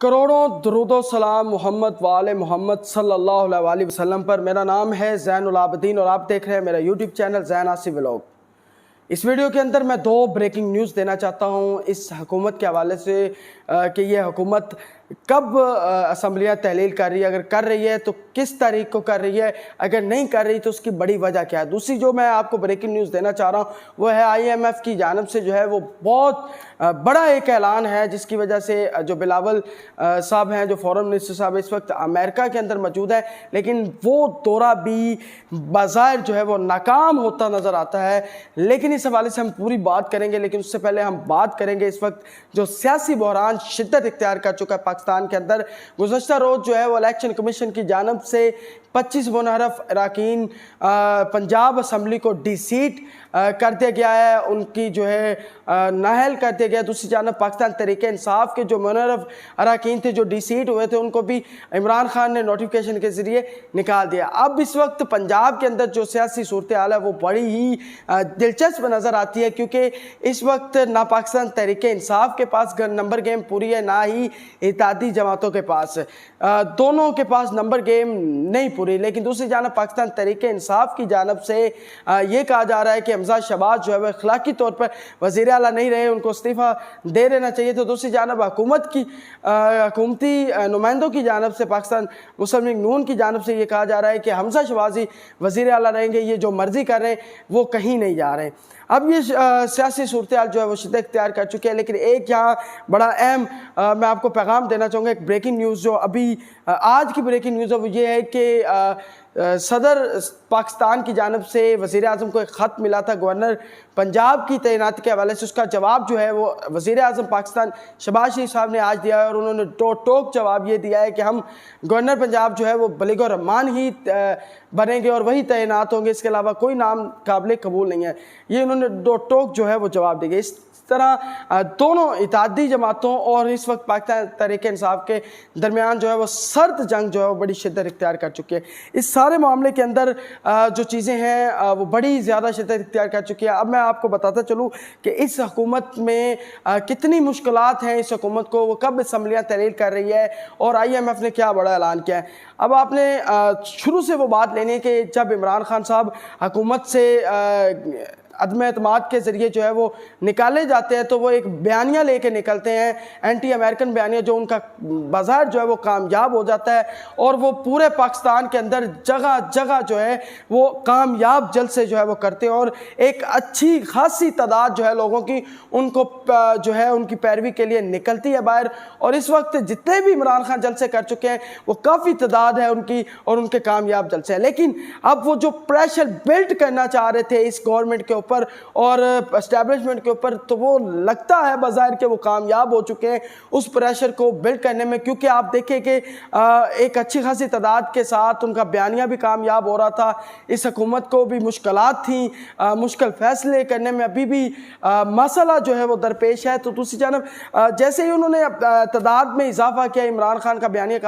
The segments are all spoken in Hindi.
करोड़ों दरूदो सलाम मोहम्मद वाले मोहम्मद सल्लल्लाहु अलैहि वसल्लम पर। मेरा नाम है ज़ैनुल आबिदीन और आप देख रहे हैं मेरा यूट्यूब चैनल ज़ैन आसिफ व्लॉग। इस वीडियो के अंदर मैं दो ब्रेकिंग न्यूज़ देना चाहता हूँ इस हुकूमत के हवाले से कि ये हुकूमत कब असम्बलियाँ तहलील कर रही है, अगर कर रही है तो किस तारीख को कर रही है, अगर नहीं कर रही तो उसकी बड़ी वजह क्या है। दूसरी जो मैं आपको ब्रेकिंग न्यूज़ देना चाह रहा हूँ वो है IMF की जानिब से जो है वो बहुत बड़ा एक ऐलान है, जिसकी वजह से जो बिलावल साहब हैं, जो फॉरेन मिनिस्टर साहब इस वक्त अमेरिका के अंदर मौजूद है, लेकिन वो दौरा भी बाज़ाहिर जो है वो नाकाम होता नज़र आता है। लेकिन इस हवाले से हम पूरी बात करेंगे, लेकिन उससे पहले हम बात करेंगे इस वक्त जो सियासी बहरान शिद्दत इख्तियार कर चुका है पाकिस्तान के अंदर। गुज़श्ता रोज़ जो है वो इलेक्शन कमीशन की जानिब से 25 मुनहरफ अरकान पंजाब असम्बली को डिसीट कर दिया गया है, उनकी जो है नाहल कर दिया गया। दूसरी जानब पाकिस्तान तहरीक इंसाफ के जो मुनहरफ अरकान थे जो डिसीट हुए थे उनको भी इमरान खान ने नोटिफिकेशन के ज़रिए निकाल दिया। अब इस वक्त पंजाब के अंदर जो सियासी सूरत हाल है वो बड़ी ही दिलचस्प नज़र आती है, क्योंकि इस वक्त ना पाकिस्तान तहरीक इंसाफ के पास नंबर गेम पूरी है, ना ही इत्तेहादी जमातों के पास, दोनों के पास नंबर गेम नहीं पूरी। लेकिन दूसरी जानब पाकिस्तान तहरीक इंसाफ की जानब से ये कहा जा रहा है कि हमजा शहबाज जो है वह अखलाकी तौर पर वज़ीर आला नहीं रहे, उनको इस्तीफ़ा दे देना चाहिए। तो दूसरी जानब हुकूमत की हुकूमती नुमाइंदों की जानब से पाकिस्तान मुस्लिम लीग नून की जानब से ये कहा जा रहा है कि हमजा शहबाज ही वज़ीर आला रहेंगे, ये जो मर्जी कर रहे हैं वो कहीं नहीं जा रहे। अब ये सियासी सूरत हाल जो है वो शिद्दत इख्तियार कर चुकी है। लेकिन एक यहाँ बड़ा अहम मैं आपको पैगाम देना चाहूँगा, एक ब्रेकिंग न्यूज़ जो अभी आज की ब्रेकिंग न्यूज़ है वो ये है कि सदर पाकिस्तान की जानब से वज़ीर आज़म को एक ख़त मिला था गवर्नर पंजाब की तैनाती के हवाले से। उसका जवाब जो है वो वज़ीर आज़म पाकिस्तान शहबाज शरीफ साहब ने आज दिया है और उन्होंने टोक जवाब ये दिया है कि हम गवर्नर पंजाब जो है वो बलीगो रहमान ही बनेंगे और वही तैनात होंगे, इसके अलावा कोई नाम काबिल कबूल नहीं है। ये उन्होंने टोक जो है वो जवाब दिया। इस तरह दोनों इत्तेहादी जमातों और इस वक्त पाकिस्तान तहरीक इंसाफ के दरमियान जो है वो सर्द जंग जो है वो बड़ी शिद्दत इख्तियार कर चुकी है। इस सारे मामले के अंदर जो चीज़ें हैं वो बड़ी ज़्यादा शिद्दत इख्तियार कर चुकी है। अब मैं आपको बताता चलूँ कि इस हुकूमत में कितनी मुश्किलात हैं, इस हुकूमत को वो कब असम्बलियाँ तहलील कर रही है और IMF ने क्या बड़ा ऐलान किया है। अब आपने शुरू से वो बात लेनी है कि जब इमरान खान साहब हुकूमत से अदम एतमाद के ज़रिए जो है वो निकाले जाते हैं तो वो एक बयानिया लेके निकलते हैं, एंटी अमेरिकन बयानिया, जो उनका बाज़ार जो है वो कामयाब हो जाता है और वो पूरे पाकिस्तान के अंदर जगह जगह जो है वो कामयाब जलसे जो है वो करते हैं और एक अच्छी खासी तादाद जो है लोगों की उनको जो है उनकी पैरवी के लिए निकलती है बाहर। और इस वक्त जितने भी इमरान खान जलसे कर चुके हैं वो काफ़ी तादाद है उनकी और उनके कामयाब जलसे हैं। लेकिन अब वो जो प्रेशर बिल्ड करना चाह रहे थे इस गवर्नमेंट के ऊपर और एस्टैब्लिशमेंट के ऊपर, तो वो लगता है बाज़ाहिर के वो कामयाब हो चुके हैं उस प्रेशर को बिल्ड करने में, क्योंकि आप देखें कि एक अच्छी खासी तादाद के साथ उनका बयानिया भी कामयाब हो रहा था। इस हुकूमत को भी मुश्किलात थी, मुश्किल फैसले करने में अभी भी मसला जो है वो दरपेश है। तो दूसरी जानब जैसे ही उन्होंने तादाद में इजाफा किया, इमरान खान का बयानिया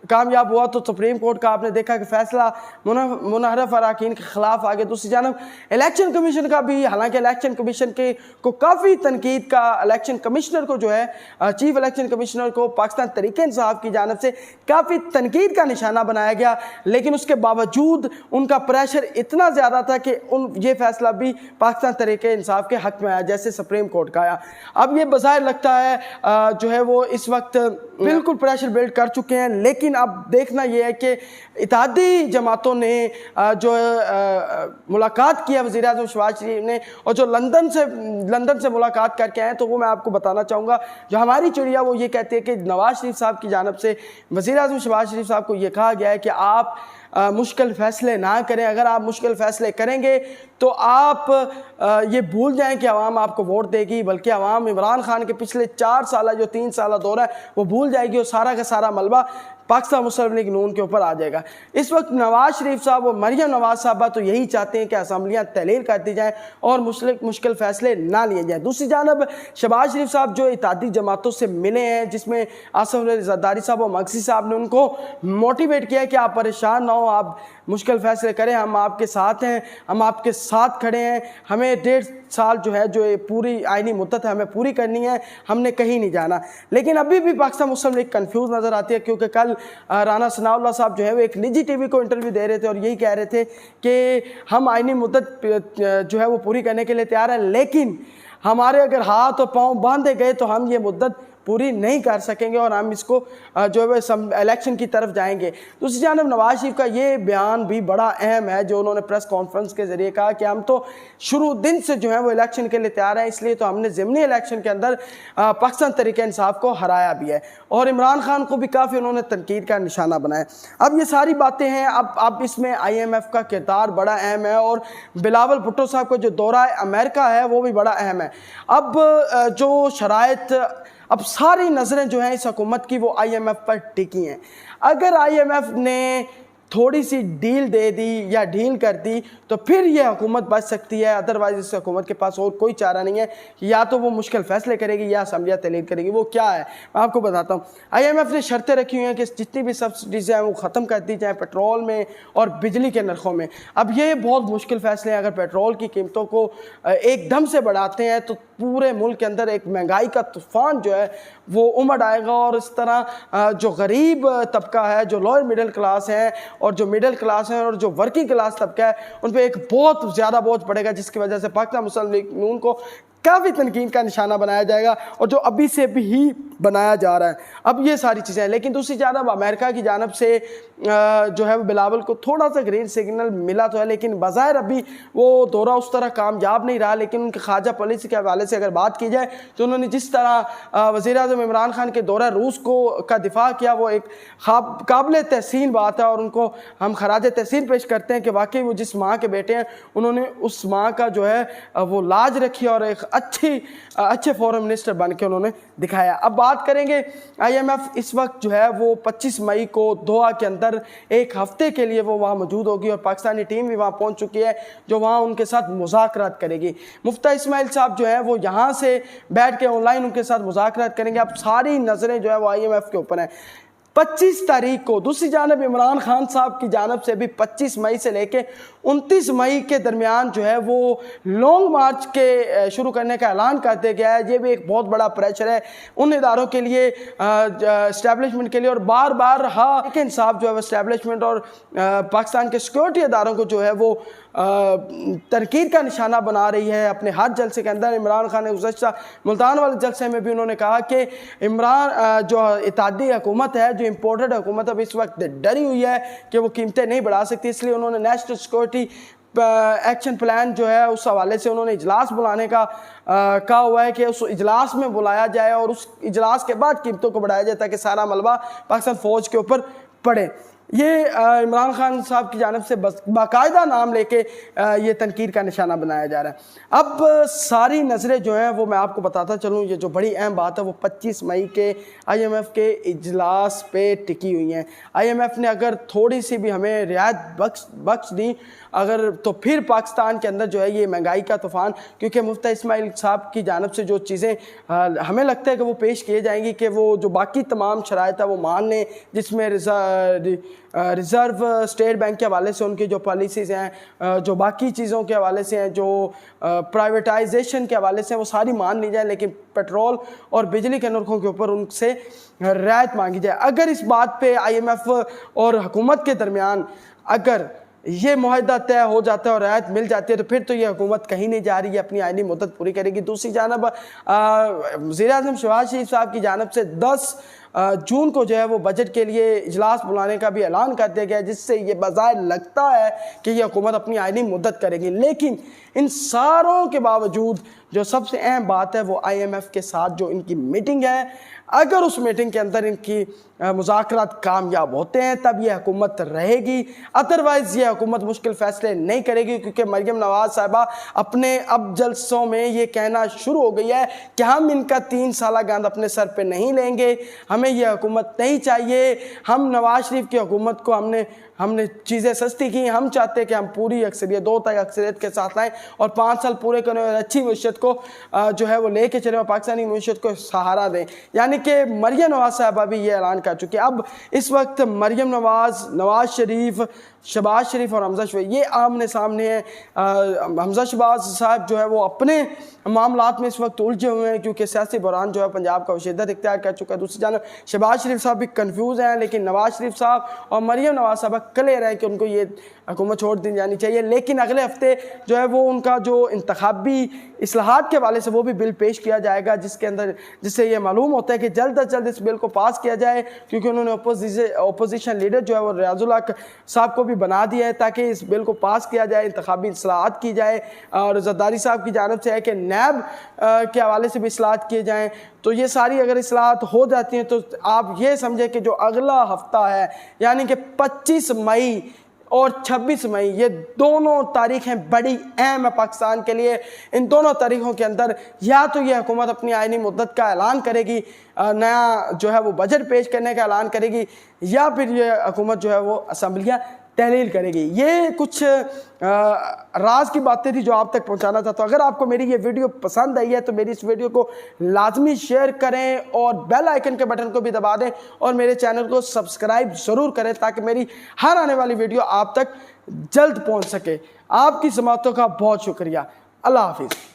कामयाब हुआ तो सुप्रीम कोर्ट का आपने देखा कि फैसला मुनहरफ अरकान के खिलाफ आ गया। दूसरी जानब इलेक्शन कमीशन का भी, हालांकि इलेक्शन कमीशन के को काफ़ी तनकीद का, इलेक्शन कमिश्नर को जो है चीफ इलेक्शन कमिश्नर को पाकिस्तान तहरीक इंसाफ की जानिब से काफ़ी तनकीद का निशाना बनाया गया, लेकिन उसके बावजूद उनका प्रेशर इतना ज़्यादा था कि ये फैसला भी पाकिस्तान तहरीक इंसाफ के हक़ में आया, जैसे सुप्रीम कोर्ट का आया। अब ये बाज़ाहिर लगता है जो है वो इस वक्त बिल्कुल प्रेशर बिल्ड कर चुके हैं। लेकिन अब देखना यह है कि इत्तेहादी जमातों ने जो मुलाकात की है वज़ीर आज़म शहबाज शरीफ ने, और जो लंदन से मुलाकात करके आए, तो वो मैं आपको बताना चाहूँगा। जो हमारी चिड़िया वो ये कहती है कि नवाज शरीफ साहब की जानिब से वज़ीर आज़म शहबाज शरीफ साहब को ये कहा गया है कि आप मुश्किल फ़ैसले ना करें। अगर आप मुश्किल फ़ैसले करेंगे तो आप ये भूल जाएं कि अवाम आपको वोट देगी, बल्कि अवाम इमरान खान के पिछले 4 साल जो 3 साल दौर है वो भूल जाएगी और सारा का सारा मलबा पाकिस्तान मुस्लिम लीग नून के ऊपर आ जाएगा। इस वक्त नवाज शरीफ साहब और मरियम नवाज साहबा तो यही चाहते हैं कि असम्बलियाँ तहलील कर दी जाएँ और मुश्किल फ़ैसले ना लिए जाएँ। दूसरी जानब शहबाज शरीफ साहब जो इत्तेहादी जमातों से मिले हैं, जिसमें आसिफ जरदारी साहब और मगसी साहब ने उनको मोटिवेट किया कि आप परेशान ना हो, हूँ आप मुश्किल फैसले करें, हम आपके साथ हैं, हम आपके साथ खड़े हैं। हमें 1.5 साल जो है, जो ये पूरी आइनी मुद्दत है, हमें पूरी करनी है, हमने कहीं नहीं जाना। लेकिन अभी भी पाकिस्तान मुस्लिम लीग कंफ्यूज नज़र आती है, क्योंकि कल राना सनाउल्लाह साहब जो है वो एक निजी टीवी को इंटरव्यू दे रहे थे और यही कह रहे थे कि हम आइनी मुद्दत जो है वो पूरी करने के लिए तैयार हैं, लेकिन हमारे अगर हाथ और पाँव बांधे गए तो हम ये मुद्दत पूरी नहीं कर सकेंगे और हम इसको जो है इलेक्शन की तरफ जाएंगे। दूसरी जानब नवाज शरीफ का ये बयान भी बड़ा अहम है, जो उन्होंने प्रेस कॉन्फ्रेंस के ज़रिए कहा कि हम तो शुरू दिन से जो है वो इलेक्शन के लिए तैयार हैं, इसलिए तो हमने ज़िमनी इलेक्शन के अंदर पाकिस्तान तहरीक इंसाफ को हराया भी है। और इमरान खान को भी काफ़ी उन्होंने तनकीद का निशाना बनाया। अब ये सारी बातें हैं, अब इसमें IMF का किरदार बड़ा अहम है और बिलावल भुट्टो साहब का जो दौरा अमेरिका है वो भी बड़ा अहम है। अब जो शराइत, अब सारी नज़रें जो हैं इस हुकूमत की वो IMF पर टिकी हैं। अगर IMF ने थोड़ी सी डील दे दी या ढील कर दी तो फिर यह हुकूमत बच सकती है, अदरवाइज इस हुकूमत के पास और कोई चारा नहीं है कि या तो वो मुश्किल फैसले करेगी या असम्बलियाँ तहलील करेगी। वो क्या है मैं आपको बताता हूँ। IMF ने शर्तें रखी हुई हैं कि जितनी भी सब्सिडीज़ हैं वो ख़त्म कर दी जाएँ पेट्रोल में और बिजली के नरखों में। अब ये बहुत मुश्किल फैसले हैं। अगर पेट्रोल की कीमतों को एकदम से बढ़ाते हैं तो पूरे मुल्क के अंदर एक महंगाई का तूफ़ान जो है वो उमड़ आएगा और इस तरह जो गरीब तबका है, जो लोअर मिडिल क्लास है और जो मिडिल क्लास है और जो वर्किंग क्लास तबका है, उन पर एक बहुत ज़्यादा बोझ पड़ेगा, जिसकी वजह से पाकिस्तान मुस्लिम लीग नून को काफ़ी तनकीद का निशाना बनाया जाएगा और जो अभी से भी ही बनाया जा रहा है। अब ये सारी चीज़ें हैं, लेकिन दूसरी जानब अमेरिका की जानब से जो है वो बिलावल को थोड़ा सा ग्रीन सिग्नल मिला तो है, लेकिन बज़ाहिर अभी वो दौरा उस तरह कामयाब नहीं रहा। लेकिन उनके खारजा पॉलिसी के हवाले से अगर बात की जाए तो उन्होंने जिस तरह वज़ीर-ए-आज़म इमरान खान के दौरा रूस का दिफा किया वो एक काबिल तहसीन बात है और उनको हम खराज तहसीन पेश करते हैं कि वाकई वो जिस माँ के बेटे हैं उन्होंने उस माँ का जो है वो लाज रखी और एक अच्छे फॉरेन मिनिस्टर बन के उन्होंने दिखाया। अब बात करेंगे IMF इस वक्त जो है वो 25 मई को दोहा के अंदर एक हफ्ते के लिए वो वहाँ मौजूद होगी और पाकिस्तानी टीम भी वहाँ पहुँच चुकी है जो वहाँ उनके साथ मुज़ाकरात करेगी। मुफ्ता इस्माइल साहब जो है वो यहाँ से बैठ के ऑनलाइन उनके साथ मुज़ाकरात करेंगे। अब सारी नज़रें जो है वो IMF के ऊपर हैं। 25 तारीख को दूसरी जानब इमरान खान साहब की जानब से भी 25 मई से लेके 29 मई के दरमियान जो है वो लॉन्ग मार्च के शुरू करने का ऐलान कर दिया गया है। ये भी एक बहुत बड़ा प्रेशर है उन इदारों के लिए, इस्टेब्लिशमेंट के लिए, और बार बार लेकिन साहब जो है इस्टेब्लिशमेंट और पाकिस्तान के सिक्योरिटी इदारों को जो है वो तनकीद का निशाना बना रही है अपने हर जलसे के अंदर। इमरान खान ने गुज़श्ता मुल्तान वाले जलसे में भी उन्होंने कहा कि इमरान जो इत्तेहादी हुकूमत है, जो इम्पोर्टेड हुकूमत अब इस वक्त डरी हुई है कि वो कीमतें नहीं बढ़ा सकती, इसलिए उन्होंने नेशनल सिक्योरिटी एक्शन प्लान जो है उस हवाले से उन्होंने इजलास बुलाने का कहा हुआ है कि उस इजलास में बुलाया जाए और उस इजलास के बाद कीमतों को बढ़ाया जाए ताकि सारा मलबा पाकिस्तान फ़ौज के ऊपर पड़े। ये इमरान खान साहब की जानिब से बाकायदा नाम लेके ये तनकीद का निशाना बनाया जा रहा है। अब सारी नज़रें जो हैं वो मैं आपको बताता चलूँ, ये जो बड़ी अहम बात है वो 25 मई के IMF के इजलास पे टिकी हुई हैं। IMF ने अगर थोड़ी सी भी हमें रियायत बख्श दी अगर तो फिर पाकिस्तान के अंदर जो है ये महंगाई का तूफ़ान, क्योंकि मुफ्ता इस्माइल साहब की जानिब से जो चीज़ें हमें लगता है कि वो पेश किए जाएंगी कि वो जो बाकी तमाम शराइत है वो मान लें, जिसमें रिज़र्व स्टेट बैंक के हवाले से उनकी जो पॉलिसीज़ हैं, जो बाकी चीज़ों के हवाले से हैं, जो प्राइवेटाइजेशन के हवाले से हैं, वो सारी मान ली जाए, लेकिन पेट्रोल और बिजली के नरखों के ऊपर उनसे रियायत मांगी जाए। अगर इस बात पे IMF और हुकूमत के दरमियान अगर ये मुआहदा तय हो जाता है और रियायत मिल जाती है तो फिर तो ये हुकूमत कहीं नहीं जा रही है, अपनी आइनी मुद्दत पूरी करेगी। दूसरी जानब वज़ीर-ए-आज़म शहबाज शरीफ साहब की जानब से 10 जून को जो है वो बजट के लिए इजलास बुलाने का भी ऐलान कर दिया गया है, जिससे ये बज़ाहिर लगता है कि ये हुकूमत अपनी आइनी मुद्दत करेगी। लेकिन इन सारों के बावजूद जो सबसे अहम बात है वो IMF के साथ जो इनकी मीटिंग है, अगर उस मीटिंग के अंदर इनकी मुज़ाकरात कामयाब होते हैं तब यह हुकूमत रहेगी, अदरवाइज़ यह हुकूमत मुश्किल फ़ैसले नहीं करेगी, क्योंकि मरियम नवाज़ साहिबा अपने अब जलसों में ये कहना शुरू हो गई है कि हम इनका 3 साला गंद अपने सर पे नहीं लेंगे, हमें यह हुकूमत नहीं चाहिए, हम नवाज़ शरीफ की हुकूमत को हमने हमने चीज़ें सस्ती की। हम चाहते हैं कि हम पूरी अक्सरियत 2 तक अक्सरियत के साथ लाएँ और 5 साल पूरे करने और अच्छी मीशत को जो है वो लेके चले और पाकिस्तानी मीशत को सहारा दें। यानी कि मरियम नवाज साहबा भी ये ऐलान कर चुकी है। अब इस वक्त मरियम नवाज, नवाज शरीफ, शहबाज शरीफ और हमजा शरीफ ये आमने सामने हैं। हमजा शहबाज साहब जो है वो अपने मामलात में इस वक्त उलझे हुए हैं क्योंकि सियासी बहरान जो है पंजाब का शिद्दत इख्तियार कर चुका है। दूसरी जानब शहबाज शरीफ साहब भी कन्फ्यूज़ हैं, लेकिन नवाज शरीफ साहब और मरियम नवाज साहब क्लियर है कि उनको ये हुकूमत छोड़ दी जानी चाहिए। लेकिन अगले हफ्ते जो है वो उनका जो इंतखाबी इस्लाहात के हवाले से वो भी बिल पेश किया जाएगा, जिसके अंदर जिससे ये मालूम होता है कि जल्द अज जल्द इस बिल को पास किया जाए, क्योंकि उन्होंने अपोजिशन लीडर जो है वो रियाजुल हक साहब को भी बना दिया है ताकि इस बिल को पास किया जाए, इंतखाबी इस्लाहात की जाए। और जरदारी साहब की जानब से है कि नैब के हवाले से भी इस्लाहात किए जाएँ। तो ये सारी अगर इस्लाहात हो जाती हैं तो आप ये समझें कि जो अगला हफ्ता है यानी कि 25 मई और 26 मई ये दोनों तारीखें बड़ी अहम है पाकिस्तान के लिए। इन दोनों तारीखों के अंदर या तो ये हुकूमत अपनी आइनी मुद्दत का ऐलान करेगी, नया जो है वो बजट पेश करने का ऐलान करेगी, या फिर ये हुकूमत जो है वो असम्बलियाँ तहलील करेगी। ये कुछ राज की बातें थी जो आप तक पहुंचाना था। तो अगर आपको मेरी ये वीडियो पसंद आई है तो मेरी इस वीडियो को लाजमी शेयर करें और बेल आइकन के बटन को भी दबा दें और मेरे चैनल को सब्सक्राइब ज़रूर करें ताकि मेरी हर आने वाली वीडियो आप तक जल्द पहुंच सके। आपकी समातों का बहुत शुक्रिया। अल्लाह हाफिज़।